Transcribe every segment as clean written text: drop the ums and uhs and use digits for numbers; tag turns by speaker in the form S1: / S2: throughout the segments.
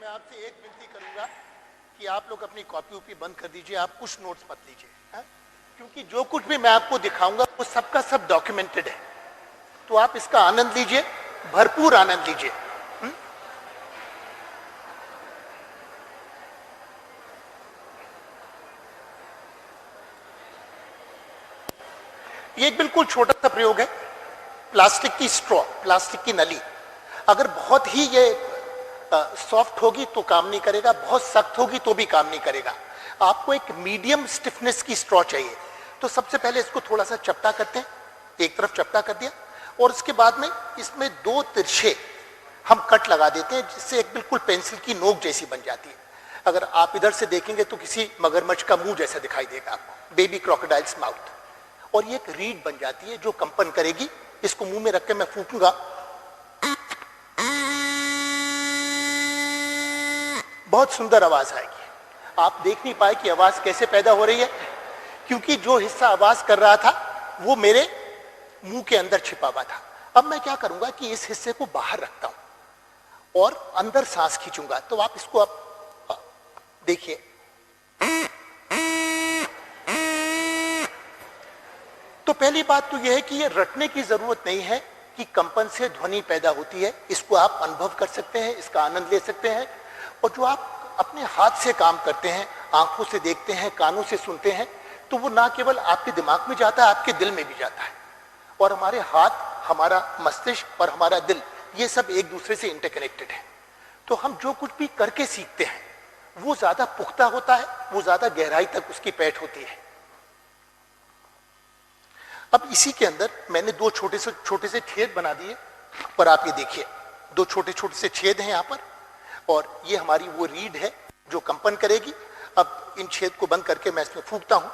S1: मैं आपसे एक विनती करूंगा कि आप लोग अपनी कॉपी उपी बंद कर दीजिए, आप कुछ नोट्स मत लीजिए, क्योंकि जो कुछ भी मैं आपको दिखाऊंगा वो सबका सब डॉक्यूमेंटेड है। तो आप इसका आनंद लीजिए, भरपूर आनंद लीजिए। ये एक बिल्कुल छोटा सा प्रयोग है। प्लास्टिक की स्ट्रॉ, प्लास्टिक की नली अगर बहुत ही ये सॉफ्ट होगी तो काम नहीं करेगा, बहुत सख्त होगी तो भी काम नहीं करेगा। आपको एक मीडियम स्टिफनेस की स्ट्रॉ चाहिए। तो सबसे पहले इसको थोड़ा सा चपटा करते हैं, एक तरफ चपटा कर दिया और उसके बाद में इसमें दो तिरछे हम कट लगा देते हैं, जिससे एक बिल्कुल पेंसिल की नोक जैसी बन जाती है। अगर आप इधर से देखेंगे तो किसी मगरमच्छ का मुंह जैसा दिखाई देगा आपको, बेबी क्रोकोडाइल्स माउथ। और ये एक रीड बन जाती है जो कंपन करेगी। इसको मुंह में रख के मैं फूकूंगा, बहुत सुंदर आवाज आएगी। आप देख नहीं पाए कि आवाज कैसे पैदा हो रही है, क्योंकि जो हिस्सा आवाज कर रहा था वो मेरे मुंह के अंदर छिपा हुआ था। अब मैं क्या करूंगा कि इस हिस्से को बाहर रखता हूं और अंदर सांस खींचूंगा। तो आप इसको आप देखिए, तो पहली बात तो यह है कि ये रटने की जरूरत नहीं है कि कंपन से ध्वनि पैदा होती है। इसको आप अनुभव कर सकते हैं, इसका आनंद ले सकते हैं। और जो आप अपने हाथ से काम करते हैं, आंखों से देखते हैं, कानों से सुनते हैं, तो वो ना केवल आपके दिमाग में जाता है, आपके दिल में भी जाता है। और हमारे हाथ, हमारा मस्तिष्क और हमारा दिल, ये सब एक दूसरे से इंटरकनेक्टेड है। तो हम जो कुछ भी करके सीखते हैं वो ज्यादा पुख्ता होता है, वो ज्यादा गहराई तक उसकी पैठ होती है। अब इसी के अंदर मैंने दो छोटे से छेद बना दिए और आप ये देखिए, दो छोटे छोटे से छेद हैं यहाँ पर, और ये हमारी वो रीड है जो कंपन करेगी। अब इन छेद को बंद करके मैं इसमें फूंकता हूं।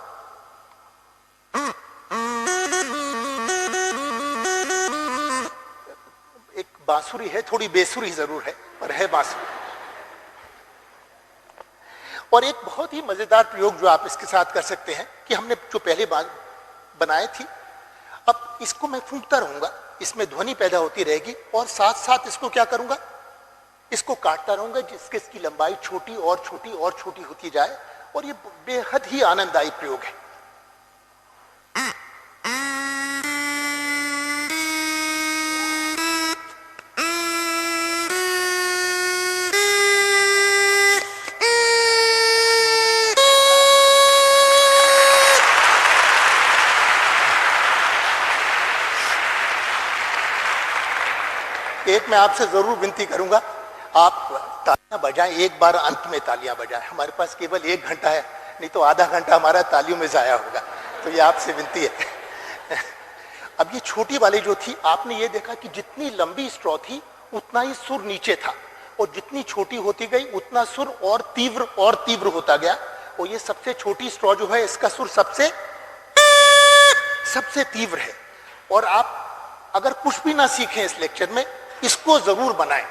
S1: एक बांसुरी है, थोड़ी बेसुरी जरूर है, पर है बांसुरी। और एक बहुत ही मजेदार प्रयोग जो आप इसके साथ कर सकते हैं कि हमने जो पहले बनाए थी, अब इसको मैं फूंकता रहूंगा, इसमें ध्वनि पैदा होती रहेगी और साथ साथ इसको क्या करूंगा, इसको काटता रहूंगा, जिसके इसकी लंबाई छोटी और छोटी और छोटी होती जाए। और ये बेहद ही आनंददायी प्रयोग है। एक मैं आपसे जरूर विनती करूंगा, आप तालियां बजाएं, एक बार अंत में तालियां बजाएं। हमारे पास केवल 1 घंटा है, नहीं तो आधा घंटा हमारा तालियों में जाया होगा। तो ये आपसे विनती है। अब ये छोटी वाली जो थी, आपने ये देखा कि जितनी लंबी स्ट्रॉ थी उतना ही सुर नीचे था, और जितनी छोटी होती गई उतना सुर और तीव्र होता गया। और ये सबसे छोटी स्ट्रॉ जो है, इसका सुर सबसे तीव्र है। और आप अगर कुछ भी ना सीखें इस लेक्चर में, इसको जरूर बनाएं।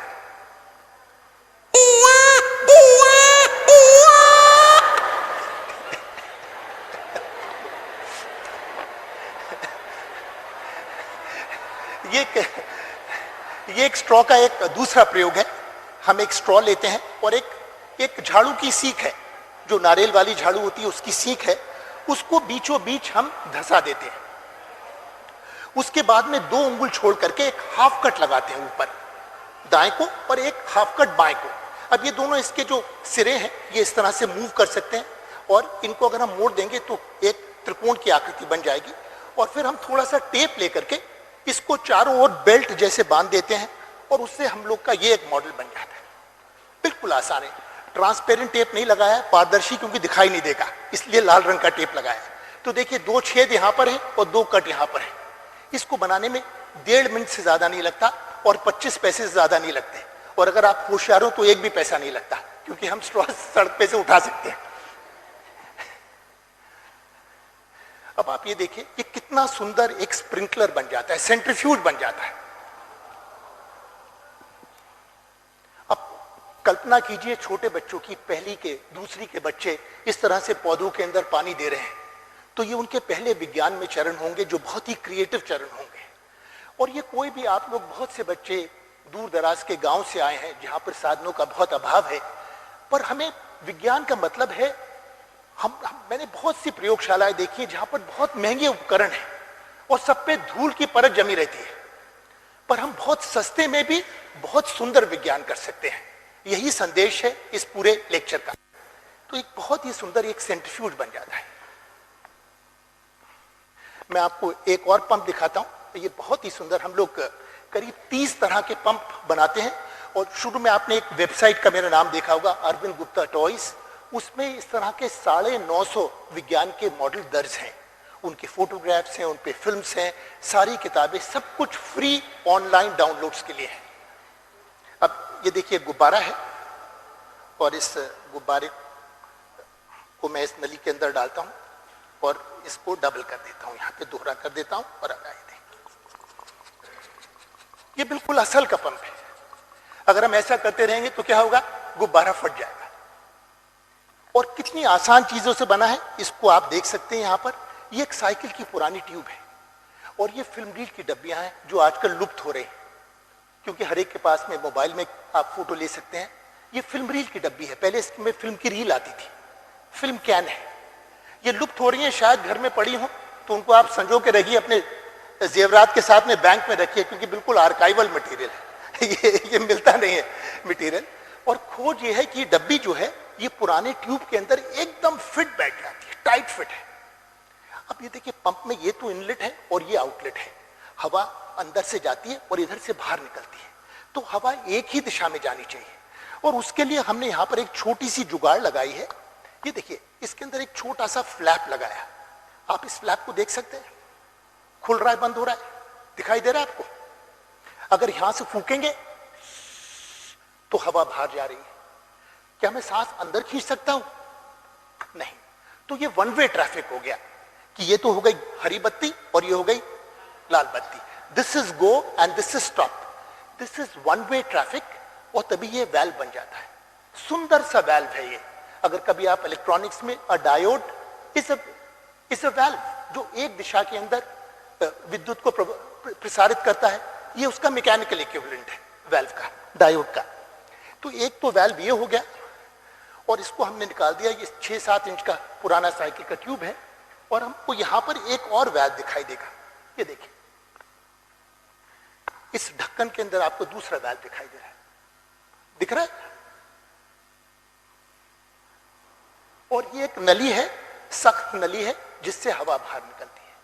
S1: ये एक स्ट्रॉ का एक दूसरा प्रयोग है। हम एक स्ट्रॉ लेते हैं और एक झाड़ू की सीख है, जो नारियल वाली झाड़ू होती है उसकी सीख है, उसको बीचों बीच हम धंसा देते हैं। उसके बाद में 2 उंगल छोड़ करके एक हाफ कट लगाते हैं ऊपर दाएं को और एक हाफ कट बाएं को। अब ये दोनों इसके जो सिरे हैं ये इस तरह से मूव कर सकते हैं, और इनको अगर हम मोड़ देंगे तो एक त्रिकोण की आकृति बन जाएगी। और फिर हम थोड़ा सा टेप लेकर के इसको चारों ओर बेल्ट जैसे बांध देते हैं, और उससे हम लोग का ये एक मॉडल बन जाता है। बिल्कुल आसान है। ट्रांसपेरेंट टेप नहीं लगाया है, पारदर्शी, क्योंकि दिखाई नहीं देगा, इसलिए लाल रंग का टेप लगाया है। तो देखिए 2 छेद यहां पर है और 2 कट यहां पर है। इसको बनाने में 1.5 मिनट से ज्यादा नहीं लगता और 25 पैसे से ज्यादा नहीं लगते। और अगर आप होशियार हो तो 1 भी पैसा नहीं लगता, क्योंकि हम स्ट्रॉ सड़क पे से उठा सकते हैं। अब आप ये देखिए कि कितना सुंदर एक स्प्रिंकलर बन जाता है, सेंट्रीफ्यूज बन जाता है। अब कल्पना कीजिए छोटे बच्चों की, पहली के दूसरी के बच्चे इस तरह से पौधों के अंदर पानी दे रहे हैं, तो ये उनके पहले विज्ञान में चरण होंगे जो बहुत ही क्रिएटिव चरण होंगे। और ये कोई भी, आप लोग बहुत से बच्चे दूर दराज के गांव से आए हैं जहां पर साधनों का बहुत अभाव है, पर हमें विज्ञान का मतलब है, मैंने बहुत सी प्रयोगशालाएं देखी हैं जहां पर बहुत महंगे उपकरण हैं और सब पे धूल की परत जमी रहती है, पर हम बहुत सस्ते में भी बहुत सुंदर विज्ञान कर सकते हैं। यही संदेश है इस पूरे लेक्चर का। तो एक बहुत ही सुंदर एक सेंट्रीफ्यूज बन जाता है। मैं आपको एक और पंप दिखाता हूं, ये बहुत ही सुंदर। हम लोग करीब 30 तरह के पंप बनाते हैं और शुरू में आपने एक वेबसाइट का मेरा नाम देखा होगा, अरविंद गुप्ता टॉयज। उसमें इस तरह के 950 विज्ञान के मॉडल दर्ज हैं, उनके फोटोग्राफ्स हैं, उन पे फिल्म्स हैं, सारी किताबें, सब कुछ फ्री ऑनलाइन डाउनलोड्स के लिए है। अब ये देखिए गुब्बारा है और इस गुब्बारे को मैं इस नली के अंदर डालता हूं और इसको डबल कर देता हूं, यहां पे दोहरा कर देता हूं और अब ये बिल्कुल असल का पंप है। अगर हम ऐसा करते रहेंगे तो क्या होगा, गुब्बारा फट जाएगा। और कितनी आसान चीजों से बना है इसको आप देख सकते हैं यहां पर। ये एक साइकिल की पुरानी ट्यूब है और ये फिल्म रील की डब्बियां हैं जो आजकल लुप्त हो रही हैं, क्योंकि हर एक के पास में मोबाइल में आप फोटो ले सकते हैं। ये फिल्म रील की डब्बी है, पहले इसमें फिल्म की रील आती थी, फिल्म कैन है। ये लुप्त हो रही है, शायद घर में पड़ी हो तो उनको आप संजो के रखिए, अपने जेवरात के साथ में बैंक में रखिए, क्योंकि बिल्कुल आर्काइवल मटेरियल है। ये मिलता नहीं है मटेरियल। और खोज ये है कि डब्बी जो है ये पुराने ट्यूब के अंदर एकदम फिट बैठ जाती है, टाइट फिट है। अब ये देखिए पंप में ये तो इनलेट है और ये आउटलेट है, हवा अंदर से जाती है और इधर से बाहर निकलती है, तो हवा एक ही दिशा में जानी चाहिए। और उसके लिए हमने यहाँ पर एक छोटी सी जुगाड़ लगाई है। ये देखिए इसके अंदर एक छोटा सा फ्लैप लगाया, आप इस फ्लैप को देख सकते हैं, खुल रहा है, बंद हो रहा है, दिखाई दे रहा है आपको। अगर यहां से फूकेंगे तो हवा बाहर जा रही है। क्या मैं सांस अंदर खींच सकता हूं? नहीं। तो ये वन वे ट्रैफिक हो गया कि ये तो हो गई हरी बत्ती और ये हो गई लाल बत्ती। This is go and this is stop, this is one way traffic. और तभी ये वैल्व बन जाता है, सुंदर सा वैल्व है ये। अगर कभी आप इलेक्ट्रॉनिक्स में डायोड इज अ वैल्व जो एक दिशा के अंदर विद्युत को प्रसारित करता है, ये उसका मैकेनिकल इक्विवेलेंट है वैल्व का, डायोड का। तो एक तो वैल्व ये हो गया और इसको हमने निकाल दिया। ये 6-7 इंच का पुराना साइकिल का ट्यूब है और हमको यहां पर एक और वैल्व दिखाई देगा। ये देखिए इस ढक्कन के अंदर आपको दूसरा वैल्व दिखाई दे रहा है, दिख रहा है। और ये एक नली है, सख्त नली है जिससे हवा बाहर निकलती है।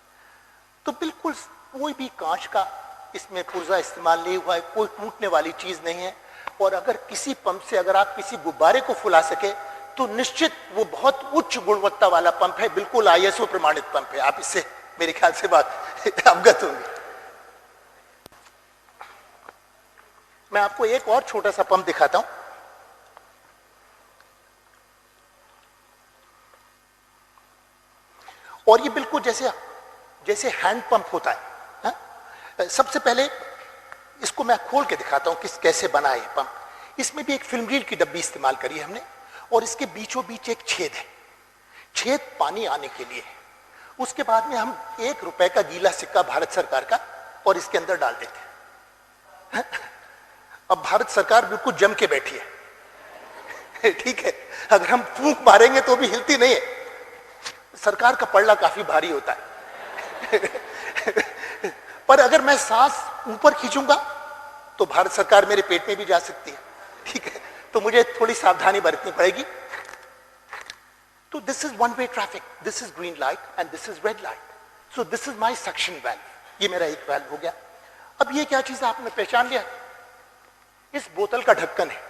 S1: तो बिल्कुल कोई भी कांच का इसमें पुर्जा इस्तेमाल नहीं हुआ है, कोई टूटने वाली चीज नहीं है। और अगर किसी पंप से अगर आप किसी गुब्बारे को फुला सके तो निश्चित वो बहुत उच्च गुणवत्ता वाला पंप है, बिल्कुल आईएसओ प्रमाणित पंप है। आप इससे मेरे ख्याल से बात अवगत होंगे। मैं आपको एक और छोटा सा पंप दिखाता हूं। और ये बिल्कुल जैसे हैंड पंप होता है, हा? सबसे पहले इसको मैं खोल के दिखाता हूं कि कैसे बना है ये पंप। इसमें भी एक फिल्म रील की डब्बी इस्तेमाल करी है हमने और इसके बीचों बीच एक छेद है, छेद पानी आने के लिए है। उसके बाद में हम 1 रुपए का गीला सिक्का भारत सरकार का और इसके अंदर डाल देते हैं। अब भारत सरकार बिल्कुल जम के बैठी है, ठीक है। अगर हम फूंक मारेंगे तो भी हिलती नहीं है, सरकार का पलड़ा काफी भारी होता है। पर अगर मैं सांस ऊपर खींचूंगा तो भारत सरकार मेरे पेट में भी जा सकती है, ठीक है। तो मुझे थोड़ी सावधानी बरतनी पड़ेगी। तो this is one way traffic, this is green light and this is red light. So this is my suction valve. ये मेरा एक वाल्व हो गया। अब ये क्या चीज आपने पहचान लिया? इस बोतल का ढक्कन है।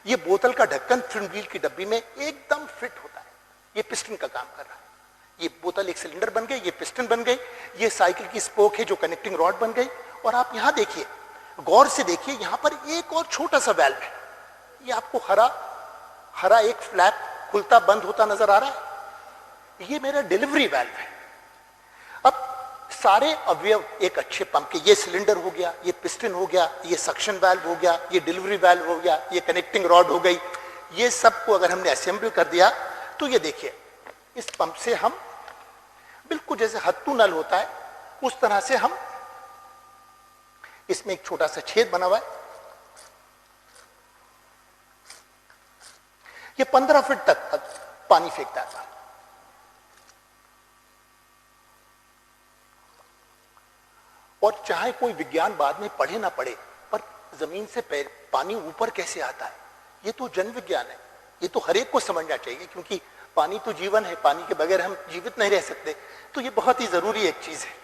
S1: ये बोतल का ढक्कन फिल्म रील की डब्बी में एकदम फिट होता है। ये पिस्टन का काम कर रहा है। ये बोतल एक सिलेंडर बन गई, ये पिस्टन बन गई, ये साइकिल की स्पोक है जो कनेक्टिंग रॉड बन गई। और आप यहां देखिए, गौर से देखिए, यहां पर एक और छोटा सा वाल्व है। ये आपको हरा एक फ्लैप खुलता बंद होता नजर आ रहा है, ये मेरा डिलीवरी वाल्व है। अब सारे अवयव एक अच्छे पंप के, ये सिलेंडर हो गया, ये पिस्टन हो गया, ये सक्शन वाल्व हो गया, ये डिलीवरी वाल्व हो गया, ये कनेक्टिंग रॉड हो गई, ये सबको अगर हमने असेंबल कर दिया तो ये देखिए इस पंप से हम बिल्कुल जैसे हत्तू नल होता है उस तरह से हम इसमें एक छोटा सा छेद बना हुआ है। ये 15 फीट तक पानी फेंकता है। और चाहे कोई विज्ञान बाद में पढ़े ना पढ़े, पर जमीन से पानी ऊपर कैसे आता है, ये तो जन विज्ञान है। ये तो हर एक को समझना चाहिए, क्योंकि पानी तो जीवन है, पानी के बगैर हम जीवित नहीं रह सकते। तो ये बहुत ही जरूरी एक चीज है।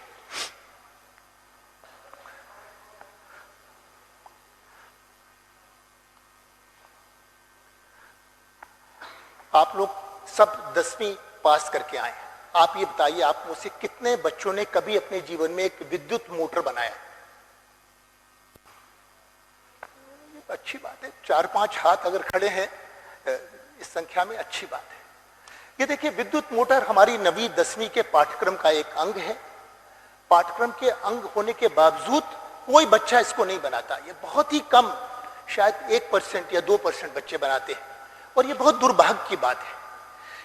S1: आप लोग सब 10वीं पास करके आए, आप ये बताइए, आप मुझसे कितने बच्चों ने कभी अपने जीवन में एक विद्युत मोटर बनाया? अच्छी बात है, 4-5 हाथ अगर खड़े हैं इस संख्या में, अच्छी बात है। ये देखिए, विद्युत मोटर हमारी 9वीं 10वीं के पाठ्यक्रम का एक अंग है। पाठ्यक्रम के अंग होने के बावजूद कोई बच्चा इसको नहीं बनाता। ये बहुत ही कम, शायद 1% या 2% बच्चे बनाते हैं, और ये बहुत दुर्भाग्य की बात है,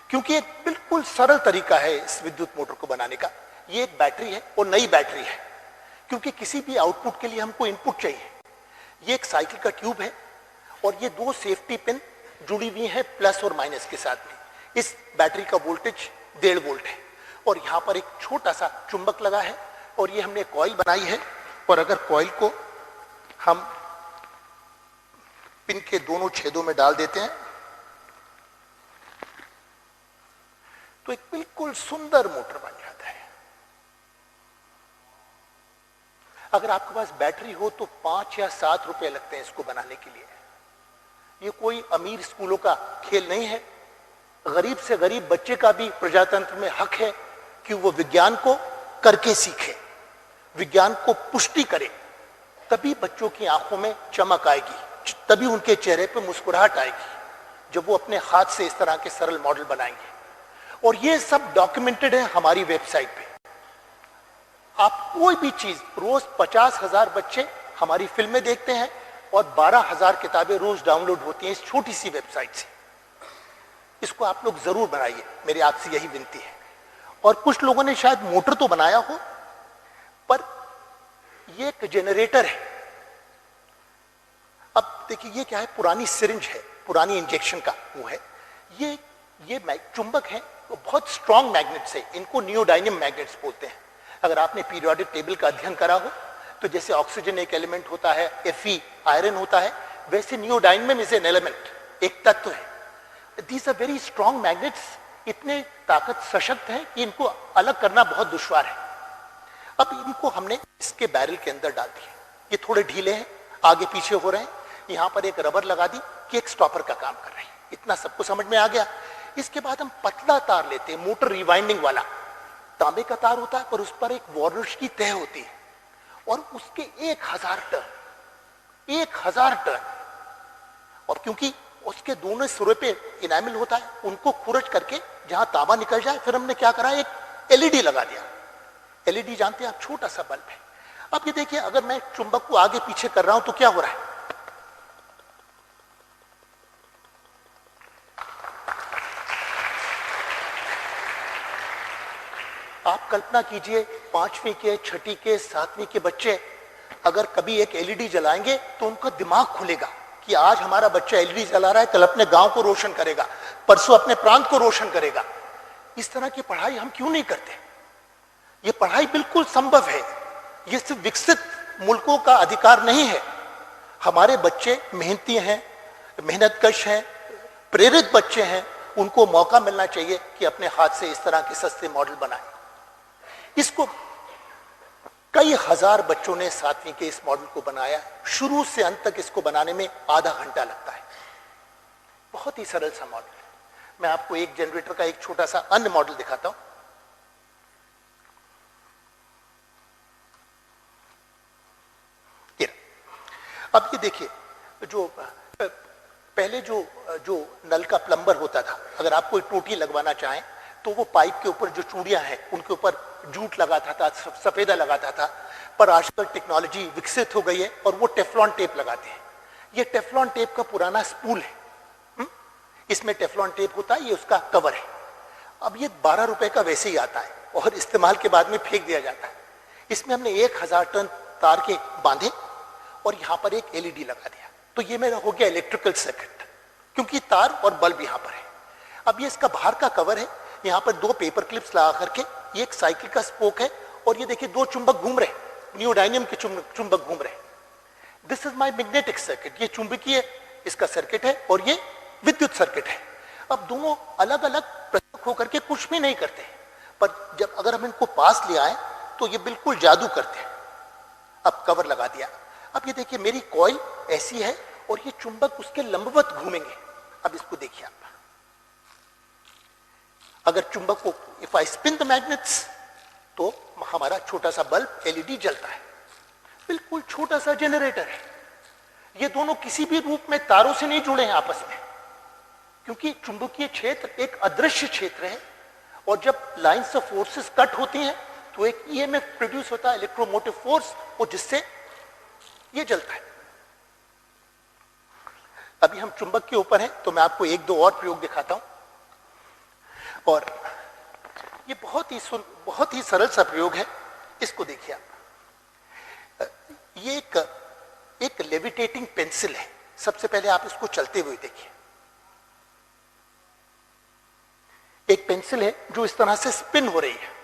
S1: क्योंकि एक बिल्कुल सरल तरीका है इस विद्युत मोटर को बनाने का। ये एक बैटरी है, और नई बैटरी है, क्योंकि किसी भी आउटपुट के लिए हमको इनपुट चाहिए। ये एक साइकिल का ट्यूब है, और ये 2 सेफ्टी पिन जुड़ी हुई हैं प्लस और माइनस के साथ में। इस बैटरी का वोल्टेज 1.5 वोल्ट है, और यहां पर एक छोटा सा चुंबक लगा है, और ये हमने कॉइल बनाई है। और अगर कॉइल को हम पिन के दोनों छेदों में डाल देते हैं, तो एक बिल्कुल सुंदर मोटर बन जाता है। अगर आपके पास बैटरी हो तो 5 या 7 रुपए लगते हैं इसको बनाने के लिए। ये कोई अमीर स्कूलों का खेल नहीं है। गरीब से गरीब बच्चे का भी प्रजातंत्र में हक है कि वो विज्ञान को करके सीखे, विज्ञान को पुष्टि करे। तभी बच्चों की आंखों में चमक आएगी, तभी उनके चेहरे पर मुस्कुराहट आएगी, जब वो अपने हाथ से इस तरह के सरल मॉडल बनाएंगे। और ये सब डॉक्यूमेंटेड है हमारी वेबसाइट पे। आप कोई भी चीज, रोज 50,000 बच्चे हमारी फिल्में देखते हैं, और 12,000 किताबें रोज डाउनलोड होती हैं इस छोटी सी वेबसाइट से। इसको आप लोग जरूर बनाइए, मेरी आपसे यही विनती है। और कुछ लोगों ने शायद मोटर तो बनाया हो, पर ये एक जनरेटर है। अब देखिए, ये क्या है, पुरानी सिरिंज है, पुरानी इंजेक्शन का वो है। ये चुंबक है, वो बहुत स्ट्रॉन्ग मैग्नेट्स है, इनको नियोडायनम मैग्नेट्स बोलते हैं। अगर आपने पीरियोडिक टेबल का अध्ययन करा हो, तो जैसे ऑक्सीजन एक एलिमेंट होता है, Fe आयरन होता है, वैसे नियोडायनम इज एन एलिमेंट, एक तत्व है। These are very strong magnets, इतने ताकत सशक्त हैं कि इनको अलग करना बहुत दुश्वार है। अब इनको हमने इसके बैरल के अंदर डाल दिया। ये थोड़े ढीले हैं, आगे पीछे हो रहे हैं। यहां पर एक रबर लगा दी कि एक स्टॉपर का काम कर रहे हैं। इतना सबको समझ में आ गया। इसके बाद हम पतला तार लेते हैं, मोटर रिवाइंडिंग वाला तांबे का तार होता है, पर उस पर एक वॉर्निश की तह होती है, और उसके 1000 टर्न। और क्योंकि उसके दोनों सिरे पे इनामिल होता है, उनको खुरच करके जहां तांबा निकल जाए, फिर हमने क्या करा, एक एलईडी लगा दिया। एलईडी जानते हैं आप, छोटा सा बल्ब है। अब ये देखिए, अगर मैं चुंबक को आगे पीछे कर रहा हूं तो क्या हो रहा है, आप कल्पना कीजिए 5वीं के, 6ठी के, 7वीं के बच्चे अगर कभी एक एलईडी जलाएंगे तो उनका दिमाग खुलेगा कि आज हमारा बच्चा एलईडी जला रहा है, कल अपने गांव को रोशन करेगा, परसों अपने प्रांत को रोशन करेगा। इस तरह की पढ़ाई हम क्यों नहीं करते? ये पढ़ाई बिल्कुल संभव है। ये सिर्फ विकसित मुल्कों का अधिकार नहीं है। हमारे बच्चे मेहनती हैं, मेहनतकश हैं, प्रेरित बच्चे हैं। उनको मौका मिलना चाहिए कि अपने हाथ से इस तरह के सस्ते मॉडल बनाएं। इसको कई हजार बच्चों ने 7वीं के इस मॉडल को बनाया। शुरू से अंत तक इसको बनाने में आधा घंटा लगता है। बहुत ही सरल सा मॉडल है। मैं आपको एक जनरेटर का एक छोटा सा अन्य मॉडल दिखाता हूं। अब ये देखिए, जो पहले जो नल का प्लम्बर होता था, अगर आप कोई टोटी लगवाना चाहें तो वो पाइप के ऊपर जो चूड़ियां हैं उनके ऊपर जूट लगाता था, सफेदा लगाता था। पर आजकल टेक्नोलॉजी विकसित हो गई है और वो टेफ्लॉन टेप लगाते हैं। ये टेफ्लॉन टेप का पुराना स्पूल है। इसमें टेफ्लॉन टेप होता है, ये उसका कवर है। अब ये 12 रुपए का वैसे ही आता है और इस्तेमाल के बाद में फेंक दिया जाता है। इसमें हमने 1000 टन तार के बांधे और यहां पर एक एलईडी लगा दिया, तो ये मेरा हो गया इलेक्ट्रिकल सर्किट, क्योंकि तार और बल्ब यहां पर है। अब ये इसका बाहर का कवर है, यहां पर दो पेपर क्लिप्स लगा करके, ये एक साइकिल का स्पोक है और ये देखिए दो चुंबक घूम रहे, नियोडायनियम के चुंबक घूम रहे। This is my magnetic circuit, ये चुंबकीय इसका सर्किट है और ये विद्युत सर्किट है। अब दोनों अलग अलग पृथक होकर के कुछ भी नहीं करते, पर जब अगर हम इनको पास ले आए तो ये बिल्कुल जादू करते हैं। अब कवर लगा दिया, अब ये देखिए मेरी कॉइल ऐसी है और ये चुंबक उसके लंबवत घूमेंगे। अब इसको देखिए आप, अगर चुंबक को if I spin the magnets तो हमारा छोटा सा बल्ब एलईडी जलता है, बिल्कुल छोटा सा जनरेटर है। ये दोनों किसी भी रूप में तारों से नहीं जुड़े हैं आपस में, क्योंकि चुंबकीय क्षेत्र एक अदृश्य क्षेत्र है और जब लाइंस ऑफ फोर्सेस कट होती हैं तो एक ईएमएफ प्रोड्यूस होता है, इलेक्ट्रोमोटिव फोर्स, और जिससे ये जलता है। अभी हम चुंबक के ऊपर हैं तो मैं आपको एक दो और प्रयोग दिखाता हूं, और ये बहुत ही सरल सा प्रयोग है। इसको देखिए आप, ये एक लेविटेटिंग पेंसिल है। सबसे पहले आप इसको चलते हुए देखिए, एक पेंसिल है जो इस तरह से स्पिन हो रही है।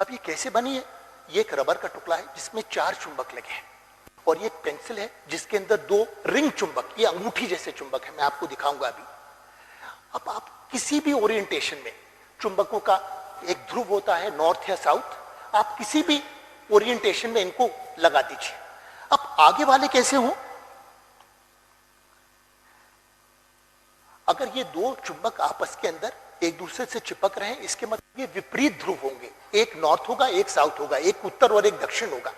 S1: अब ये कैसे बनी है? ये एक रबर का टुकड़ा है जिसमें 4 चुंबक लगे हैं, और ये एक पेंसिल है जिसके अंदर 2 रिंग चुंबक, ये अंगूठी जैसे चुंबक है, मैं आपको दिखाऊंगा अभी। अब आप किसी भी ओरिएंटेशन में, चुंबकों का एक ध्रुव होता है नॉर्थ या साउथ, आप किसी भी ओरिएंटेशन में इनको लगा दीजिए। अब आगे वाले कैसे हो? अगर ये 2 चुंबक आपस के अंदर एक दूसरे से चिपक रहे हैं, इसके मतलब ये विपरीत ध्रुव होंगे, एक नॉर्थ होगा एक साउथ होगा, एक उत्तर और एक दक्षिण होगा।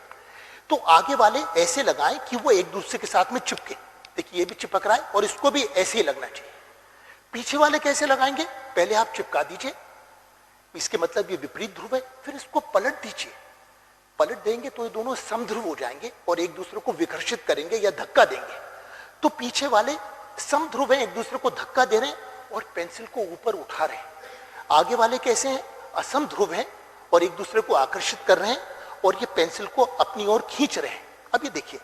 S1: तो आगे वाले ऐसे लगाएं कि वो एक दूसरे के साथ में चिपके। देखिए ये भी चिपक रहा है और इसको भी ऐसे ही लगना चाहिए। पीछे वाले कैसे लगाएंगे? पहले आप चिपका दीजिए, इसके मतलब ये विपरीत ध्रुव है, फिर इसको पलट दीजिए। पलट देंगे तो ये दोनों समध्रुव हो जाएंगे और एक दूसरे को विकर्षित करेंगे या धक्का देंगे। तो पीछे वाले समध्रुव हैं, एक दूसरे को धक्का दे रहे हैं और पेंसिल को ऊपर उठा रहे हैं। आगे वाले कैसे हैं? असमध्रुव हैं और एक दूसरे को आकर्षित कर रहे हैं और ये पेंसिल को अपनी ओर खींच रहे हैं। अब ये देखिए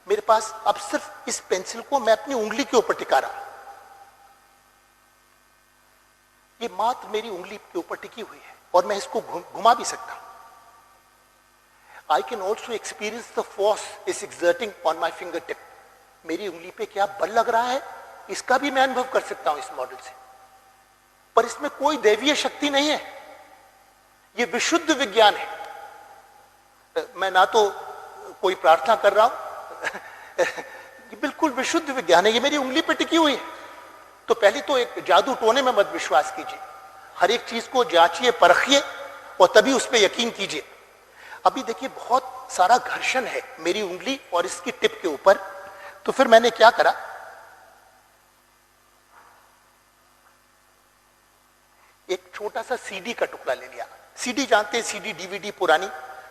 S1: मेरे पास, अब सिर्फ इस पेंसिल को मैं अपनी उंगली के ऊपर टिका रहा, ये मात्र मेरी उंगली के ऊपर टिकी हुई है और मैं इसको घुमा भी सकता हूं। I can also experience the force is exerting on my fingertip. मेरी उंगली पे क्या बल लग रहा है, इसका भी मैं अनुभव कर सकता हूं इस मॉडल से। पर इसमें कोई दैवीय शक्ति नहीं है, ये विशुद्ध विज्ञान है। मैं ना तो कोई प्रार्थना कर रहा हूं ये बिल्कुल विशुद्ध विज्ञान है, ये मेरी उंगली पे टिकी हुई है। तो पहले तो एक जादू टोने में मत विश्वास कीजिए, हर एक चीज को जांचिए, परखिए और तभी उस पर यकीन कीजिए। अभी देखिए बहुत सारा घर्षण है मेरी उंगली और इसकी टिप के ऊपर। तो फिर मैंने क्या करा, एक छोटा सा सीडी का टुकड़ा ले लिया। सीडी जानते हैं, सीडी डीवीडी पुरानी,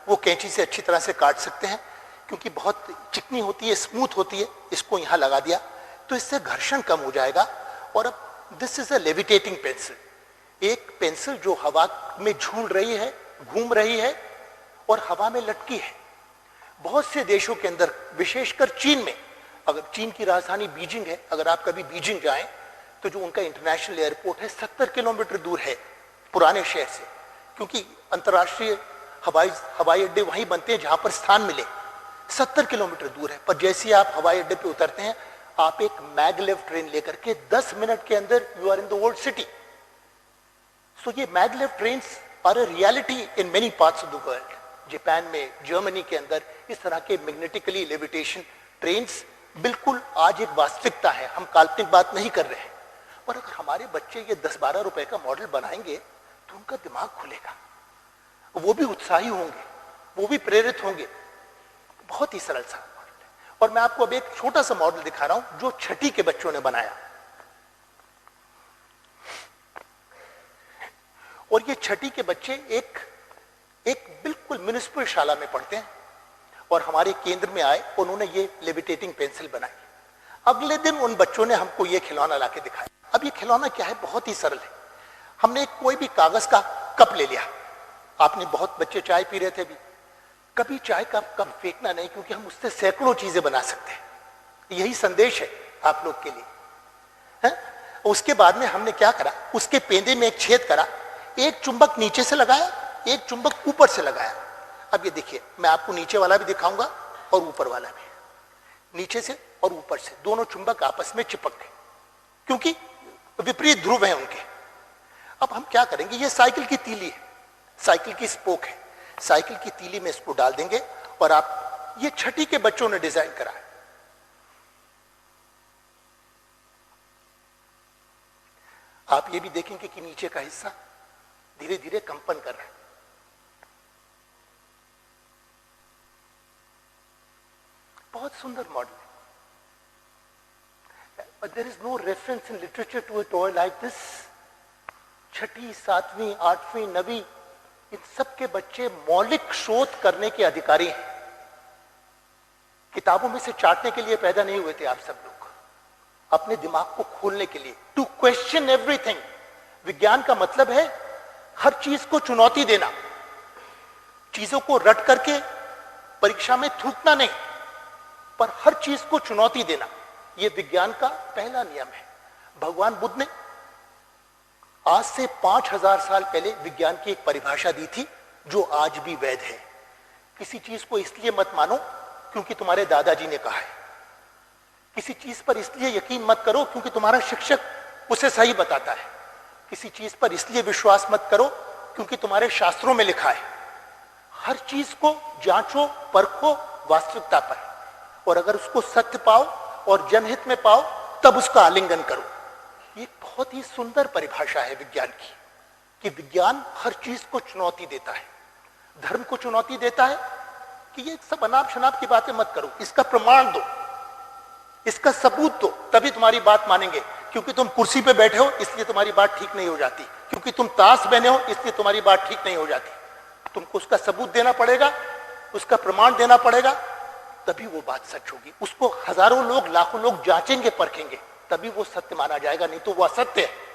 S1: वो कैंची से अच्छी तरह से काट सकते हैं क्योंकि बहुत चिकनी होती है, स्मूथ होती है। इसको यहां लगा दिया तो इससे घर्षण कम हो जाएगा। और अब this is a levitating pencil, एक पेंसिल जो हवा में झूल रही है, घूम रही है और हवा में लटकी है। बहुत से देशों के अंदर, विशेषकर चीन में, अगर चीन की राजधानी बीजिंग है, अगर आप कभी बीजिंग जाएं तो जो उनका इंटरनेशनल एयरपोर्ट है 70 किलोमीटर दूर है पुराने शहर से, क्योंकि अंतर्राष्ट्रीय हवाई अड्डे वहीं बनते हैं जहां पर स्थान मिले। 70 किलोमीटर दूर है, पर जैसे ही आप हवाई अड्डे पे उतरते हैं, आप एक मैगलेव ट्रेन लेकर के 10 मिनट के अंदर you are in the old city. So ये maglev train are a reality in many parts of the world. Japan में, जर्मनी के अंदर इस तरह के मैग्नेटिकली लेविटेशन ट्रेन्स बिल्कुल आज एक वास्तविकता है, हम काल्पनिक बात नहीं कर रहे हैं। और अगर हमारे बच्चे ये 10-12 रुपए का मॉडल बनाएंगे तो उनका दिमाग खुलेगा, वो भी उत्साही होंगे, वो भी प्रेरित होंगे। बहुत ही सरल सा मॉडल है। और मैं आपको अब एक छोटा सा मॉडल दिखा रहा हूं जो छठी के बच्चों ने बनाया। और ये छठी के बच्चे एक बिल्कुल म्युनिसिपल शाला में पढ़ते हैं और हमारे केंद्र में आए, उन्होंने ये लेविटेटिंग पेंसिल बनाई। अगले दिन उन बच्चों ने हमको ये खिलौना लाके दिखाया। अब ये खिलौना क्या है, बहुत ही सरल है। हमने कोई भी कागज का कप ले लिया, आपने, बहुत बच्चे चाय पी रहे थे अभी, कभी चाय का कप फेंकना नहीं, क्योंकि हम उससे सैकड़ों चीजें बना सकते हैं। यही संदेश है आप लोग के लिए, है? उसके बाद में हमने क्या करा, उसके पेंदे में एक छेद करा, एक चुंबक नीचे से लगाया, एक चुंबक ऊपर से लगाया। अब ये देखिए, मैं आपको नीचे वाला भी दिखाऊंगा और ऊपर वाला भी। नीचे से और ऊपर से दोनों चुंबक आपस में चिपक गए, क्योंकि विपरीत ध्रुव हैं उनके। अब हम क्या करेंगे, ये साइकिल की तीली है, साइकिल की स्पोक है, साइकिल की तीली में इसको डाल देंगे। और आप, ये छठी के बच्चों ने डिजाइन करा है। आप ये भी देखेंगे कि नीचे का हिस्सा धीरे धीरे कंपन कर रहा है। बहुत सुंदर मॉडल है, but there is no reference in literature to a toy like this. छठी, सातवीं, आठवीं, नवीं, इन सब के बच्चे मौलिक शोध करने के अधिकारी हैं। किताबों में से चाटने के लिए पैदा नहीं हुए थे आप सब लोग, अपने दिमाग को खोलने के लिए, टू क्वेश्चन एवरीथिंग। विज्ञान का मतलब है हर चीज को चुनौती देना, चीजों को रट करके परीक्षा में थूकना नहीं, पर हर चीज को चुनौती देना। यह विज्ञान का पहला नियम है। भगवान बुद्ध ने आज से 5000 साल पहले विज्ञान की एक परिभाषा दी थी, जो आज भी वैध है। किसी चीज को इसलिए मत मानो क्योंकि तुम्हारे दादाजी ने कहा है, किसी चीज पर इसलिए यकीन मत करो क्योंकि तुम्हारा शिक्षक उसे सही बताता है, किसी चीज पर इसलिए विश्वास मत करो क्योंकि तुम्हारे शास्त्रों में लिखा है। हर चीज को जांचो, परखो वास्तविकता पर, और अगर उसको सत्य पाओ और जनहित में पाओ तब उसका आलिंगन करो। ये बहुत ही सुंदर परिभाषा है विज्ञान की, कि विज्ञान हर चीज को चुनौती देता है। धर्म को चुनौती देता है कि ये सब अनाप शनाप की बातें मत करो, इसका प्रमाण दो, इसका सबूत दो, तभी तुम्हारी बात मानेंगे। क्योंकि तुम कुर्सी पे बैठे हो इसलिए तुम्हारी बात ठीक नहीं हो जाती, क्योंकि तुम ताश बने हो इसलिए तुम्हारी बात ठीक नहीं हो जाती। तुमको उसका सबूत देना पड़ेगा, उसका प्रमाण देना पड़ेगा, तभी वो बात सच होगी। उसको हजारों लोग, लाखों लोग जांचेंगे, परखेंगे, तभी वो सत्य माना जाएगा, नहीं तो वो असत्य है।